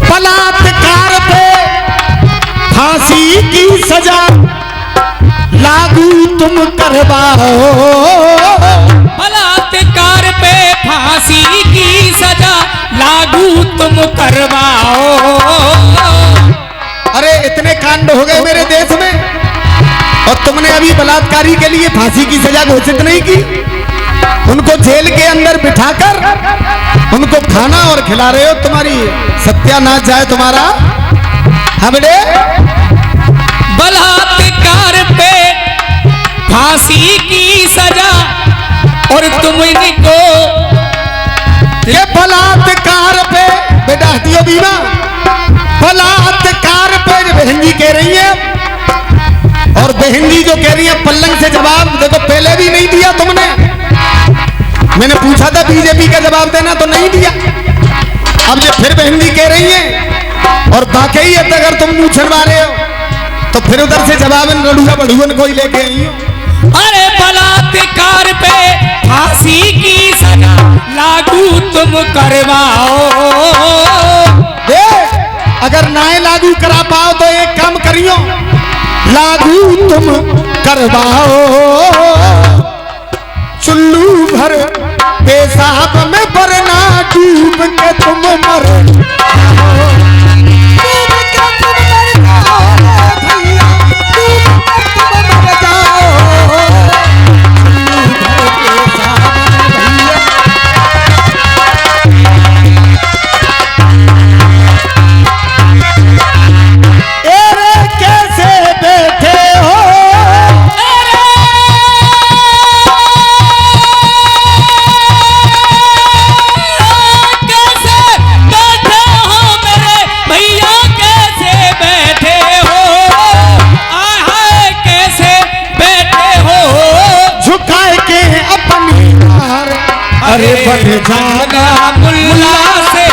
बलात्कार पे फांसी की सजा लागू तुम करवाओ। बलात्कार पे फांसी की सजा लागू तुम करवाओ। अरे इतने कांड हो गए मेरे देश में, और तुमने अभी बलात्कारी के लिए फांसी की सजा घोषित नहीं की। उनको जेल के अंदर बिठाकर उनको खाना और खिला रहे हो। तुम्हारी सत्यानाश जाए तुम्हारा। हमने बलात्कार पे फांसी की सजा, और तुम इनको ये बलात्कार पे बेटा हटियो बीमा, बलात्कार पे बहन जी कह रही है, और बहन जी जो कह रही है पल्लंग से जवाब देखो, पहले भी नहीं दिया तुमने। मैंने पूछा था बीजेपी का जवाब देना तो नहीं दिया। अब ये फिर बहन जी कह रही है, और वाकई है अगर तुम मुंह छड़वा रहे हो तो फिर उधर से जवाब लड़ूगा बढ़ुअन को ही लेके आई हो। अरे बलात्कार पे फांसी की सजा लागू तुम करवाओ। अगर ना लागू करा पाओ तो एक काम करियो, लागू तुम करवाओ। चुल्लू भर पेशाब में वरना डूब के तुम मर। अरे बढ़ जाना मुल्ला से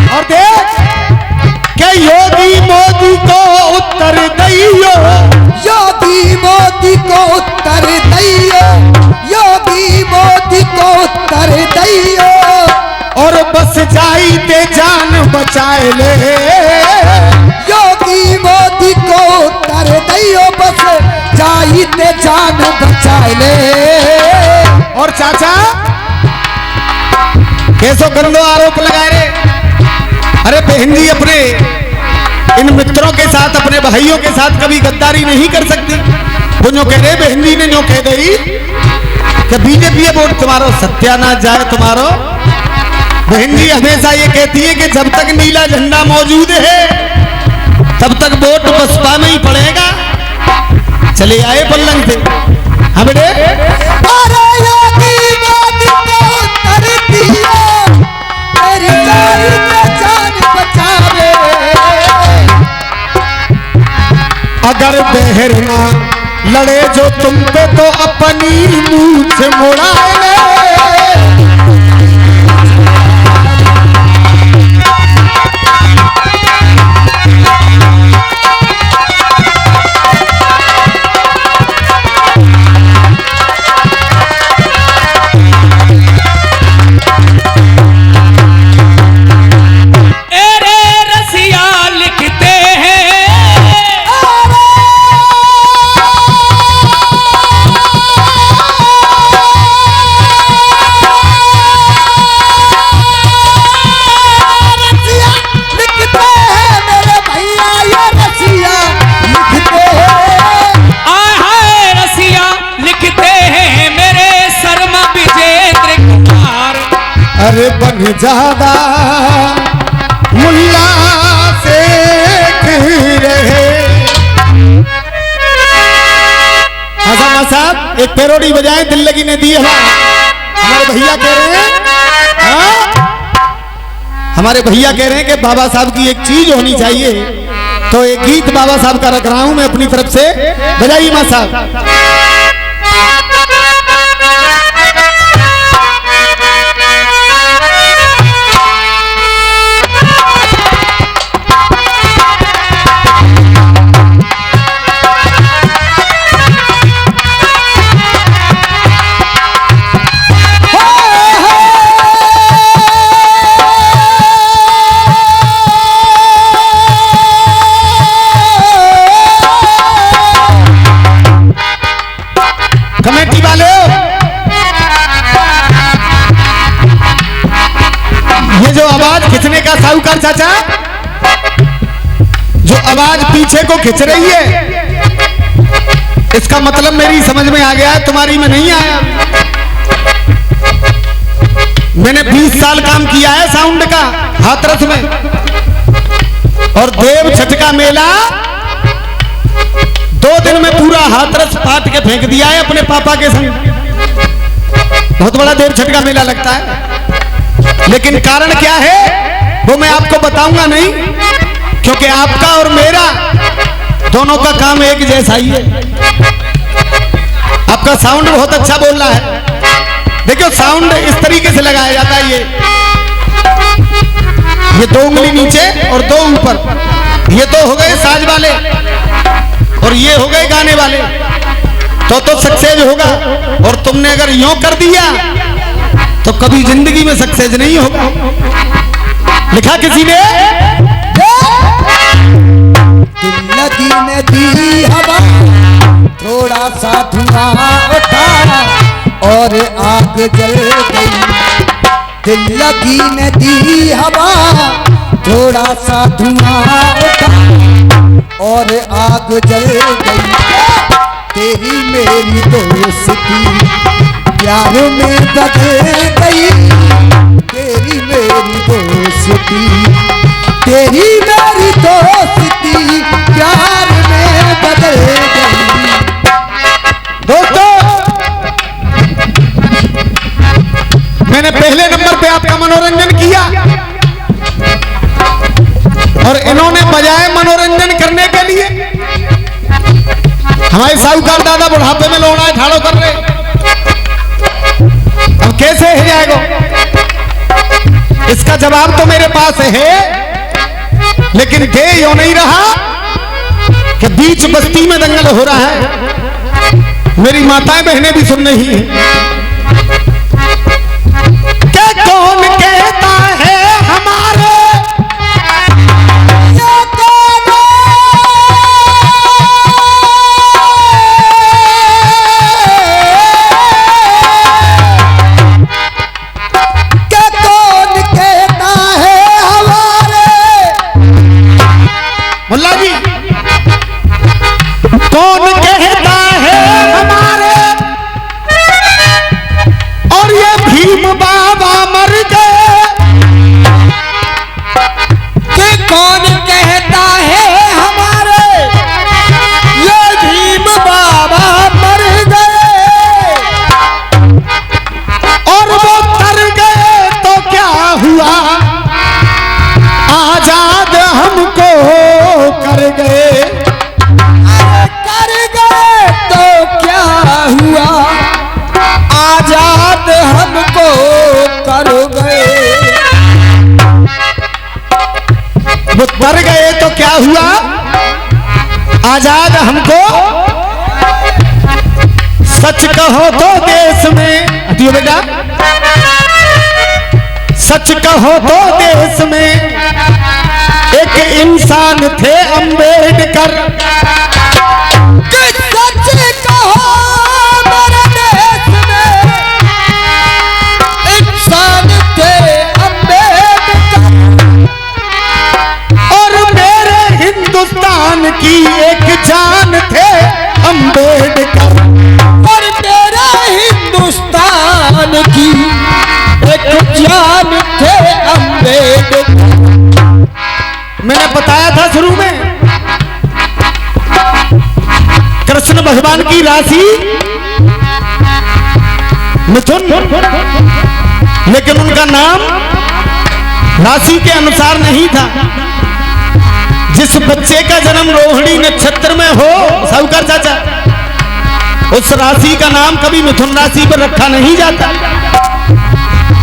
और देख के योगी मोदी को उत्तर दियो, योगी मोदी को उत्तर दियो, योगी मोदी को उत्तर दियो। और बस जाई ते जान बचाए ले, योगी मोदी को उत्तर दियो, बस जाई ते जान बचाए ले। और चाचा कैसो गंदो आरोप लगाए रे। अरे बहन जी अपने इन मित्रों के साथ, अपने भाइयों के साथ कभी गद्दारी नहीं कर सकती। वो जो कह रहे बहन जी ने जो कह दी कि बीजेपी वोट तुम्हारो सत्यानाश जाए तुम्हारो। बहन जी हमेशा ये कहती है कि जब तक नीला झंडा मौजूद है तब तक वोट बसपा में ही पड़ेगा। चले आए पल्लंग से हमने। अरे योगी मोदी को उत्तर दियो, तेरी जान बचावे। अगर बहर ना लड़े जो तुम पे तो अपनी मूछ मुड़ा ले। अरे बन ज्यादा मुल्ला से रहे। आजम साहब एक पेरोडी बजाए, दिल लगी ने दी हमारे भैया कह रहे हैं, हाँ? हमारे भैया कह रहे हैं कि बाबा साहब की एक चीज होनी चाहिए, तो एक गीत बाबा साहब का रख रहा हूं मैं अपनी तरफ से, बजाइए मां साहब। कमेटी वाले ये जो आवाज खींचने का साहूकार चाचा, जो आवाज पीछे को खींच रही है, इसका मतलब मेरी समझ में आ गया है, तुम्हारी में नहीं आया। मैंने 20 साल काम किया है साउंड का हाथरस में, और देव छठ का मेला 2 दिन में पूरा हाथरस पाट के फेंक दिया है अपने पापा के संग। बहुत बड़ा देव छठ का मेला लगता है, लेकिन कारण क्या है वो मैं आपको बताऊंगा नहीं, क्योंकि आपका और मेरा दोनों का काम एक जैसा ही है। आपका साउंड बहुत अच्छा बोल रहा है, देखो साउंड इस तरीके से लगाया जाता है, ये 2 उंगली नीचे और 2 ऊपर, ये तो हो गए साज वाले और ये हो गए गाने वाले, तो सक्सेस होगा। और तुमने अगर यूं कर दिया तो कभी जिंदगी में सक्सेस नहीं होगा। लिखा किसी ने, जिंदगी में दी हवा थोड़ा सा धुआं उठा और आग जल गई। जिंदगी में दी हवा थोड़ा सा धुआं उठा और आग जल गई। तेरी मेरी दोस्ती प्यार में बदल गई। तेरी मेरी दोस्ती, तेरी मेरी दोस्ती प्यार में बदल गई। दोस्तों मैंने पहले नंबर पे आपका मनोरंजन किया और इन्होंने बजाय मनोरंजन करने के लिए हमारे साहूकार दादा बुढ़ापे में लोड़ा ठाड़ो कर रहे। अब कैसे है जाएगा, इसका जवाब तो मेरे पास है, लेकिन दे यो नहीं रहा कि बीच बस्ती में दंगल हो रहा है। मेरी माताएं बहनें भी सुन रही हैं। क्या कौन कहता है हमारे मुल्ला जी, कौन कहता है हमारे और ये भीम बाबा मर गए। कि कौन कहता है हमारे ये भीम बाबा मर गए और वो तर गए तो क्या हुआ, आजाद हमको कर गए। डर गए तो क्या हुआ, आजाद हमको सच कहो तो देश में, हटियो बेटा, सच कहो तो देश में एक इंसान थे अंबेडकर। सच कहो मेरे देश में इंसान थे अंबेडकर, और मेरे हिंदुस्तान की एक जान थे अंबेडकर। और मेरा हिंदुस्तान की एक जान थे अंबेडकर। मैंने बताया था शुरू में, कृष्ण भगवान की राशि मिथुन, लेकिन उनका नाम राशि के अनुसार नहीं था। जिस बच्चे का जन्म रोहिणी नक्षत्र में हो साहूकार चाचा, उस राशि का नाम कभी मिथुन राशि पर रखा नहीं जाता।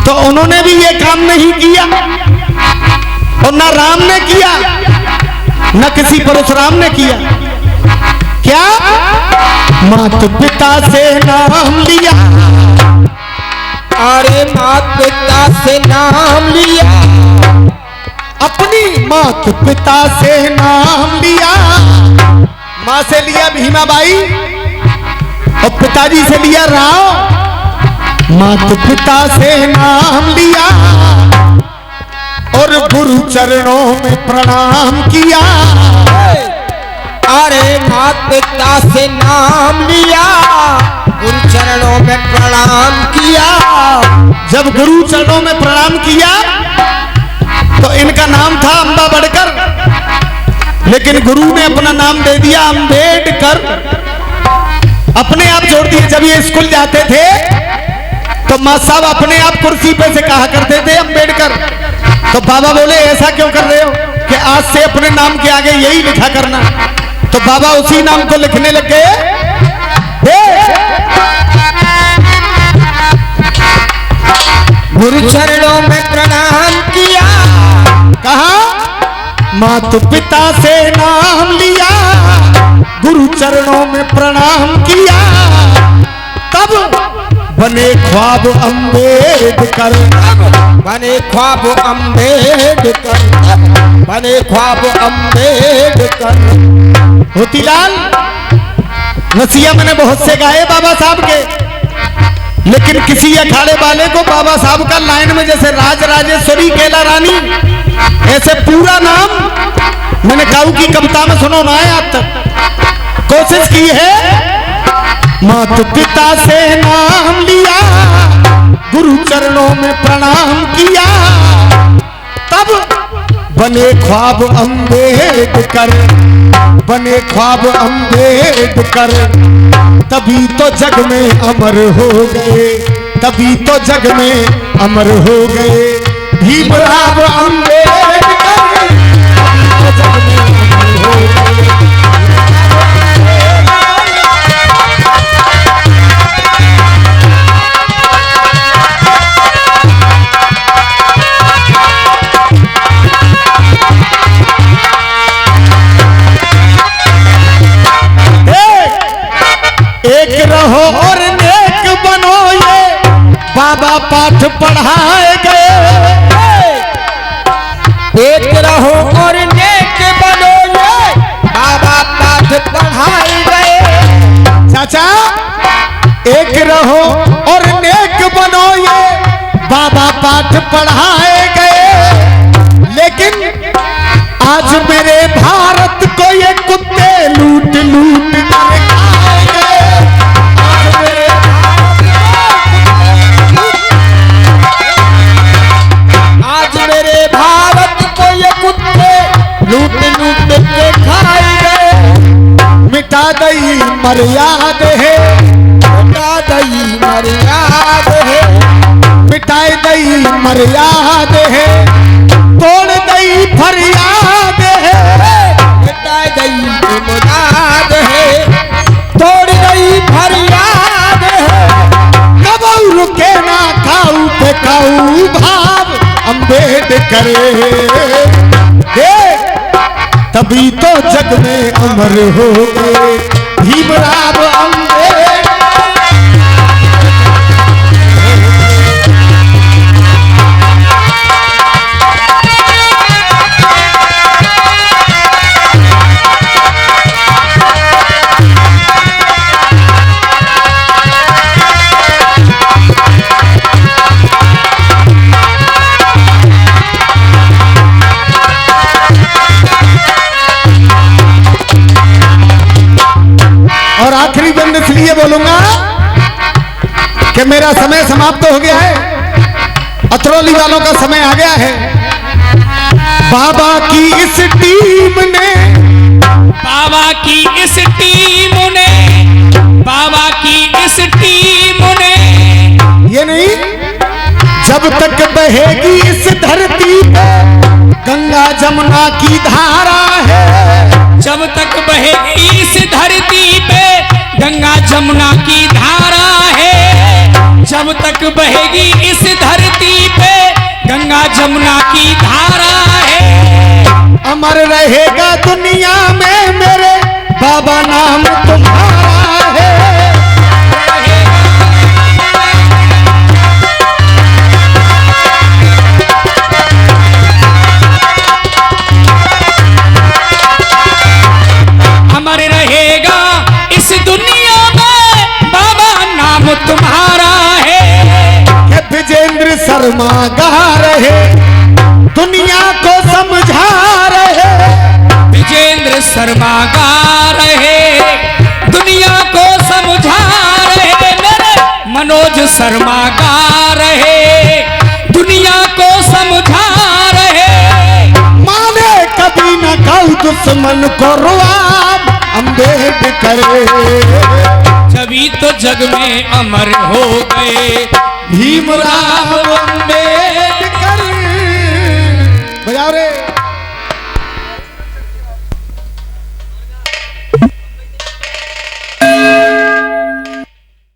तो उन्होंने भी ये काम नहीं किया, और ना राम ने किया, न किसी परशुराम ने किया। क्या माता पिता से नाम लिया, अरे माता पिता से नाम लिया, अपनी माता पिता से नाम लिया। माँ से लिया भीमाबाई और पिताजी से लिया राव। माता पिता से नाम लिया और गुरु चरणों में प्रणाम किया। अरे माता पिता से नाम लिया, गुरु चरणों में प्रणाम किया। जब गुरु चरणों में प्रणाम किया तो इनका नाम था अंबा बड़कर, लेकिन गुरु ने अपना नाम दे दिया अंबेडकर। अपने आप जोड़ दिए। जब ये स्कूल जाते थे तो माँ साहब अपने आप कुर्सी पे से कहा करते थे अंबेडकर। तो बाबा बोले ऐसा क्यों कर रहे हो कि आज से अपने नाम के आगे यही लिखा करना। तो बाबा उसी नाम को लिखने लग गए। गुरु चरणों में प्रणाम किया, कहा माता पिता से नाम लिया, गुरु चरणों में प्रणाम किया। तब बने ख्वाब अंबेडकर, बने ख्वाब अंबेडकर, बने ख्वाब अंबेडकर। मोतीलाल रसिया मैंने बहुत से गाए बाबा साहब के, लेकिन किसी अखाड़े वाले को बाबा साहब का लाइन में जैसे राज राजेश्वरी केला रानी, ऐसे पूरा नाम मैंने काऊ की कविता में सुनो ना है आज तक। कोशिश की है। माता पिता से नाम लिया, गुरु चरणों में प्रणाम किया। तब बने ख्वाब अंबेडकर, बने ख्वाब अंबेडकर। तभी तो जग में अमर हो गए, तभी तो जग में अमर हो गए भीमराव अंबेडकर। तो जग में अमर हो गए। एक रहो और नेक बनो, ये बाबा पाठ पढ़ाए गए। एक रहो और नेक बनो, ये बाबा पाठ पढ़ाए गए। चाचा एक रहो और नेक बनो, ये बाबा पाठ पढ़ाए गए। लेकिन आज मेरे भारत को ये कुत्ते लूट लूट कर खाए गए। आज मेरे भारत को ये कुत्ते लूट लूट के खाए गए। मिटा दई मर्याद है, मिटा दई मर्याद है, मिटाई दई मर्याद है, तोड़ दई फरियाद है। मिटा दई मर्याद है, तोड़ दई फरियाद है। कब रुके ना खाऊ पे खाऊ भाव अंबेडकर। तभी तो जग में अमर हो गए भीमराव अम्बेडकर। और आखिरी बंद इसलिए बोलूंगा कि मेरा समय समाप्त हो गया है, अतरौली वालों का समय आ गया है। बाबा की इस टीम ने, बाबा की इस टीम ने, बाबा की इस टीम ने, ये नहीं, जब तक बहेगी इस धरती पे गंगा जमुना की धारा है, जब तक बहेगी इस धरती पे गंगा जमुना की धारा है, जब तक बहेगी इस धरती पे गंगा जमुना की धारा है, अमर रहेगा दुनिया में मेरे बाबा नाम तुम्हारा है। अमर रहेगा इस दुनिया में बाबा नाम तुम्हारा है। कि विजेंद्र शर्मा गा रहे दुनिया को समझा रहे, विजेंद्र शर्मा गा रहे दुनिया को समझा रहे, मेरे मनोज शर्मा गा रहे दुनिया को समझा रहे। माने कभी न खाऊ दुश्मन को रुआब अम्बेडकर, तभी तो जग में अमर हो गए भीमराव अम्बेडकर। बजाओ रे।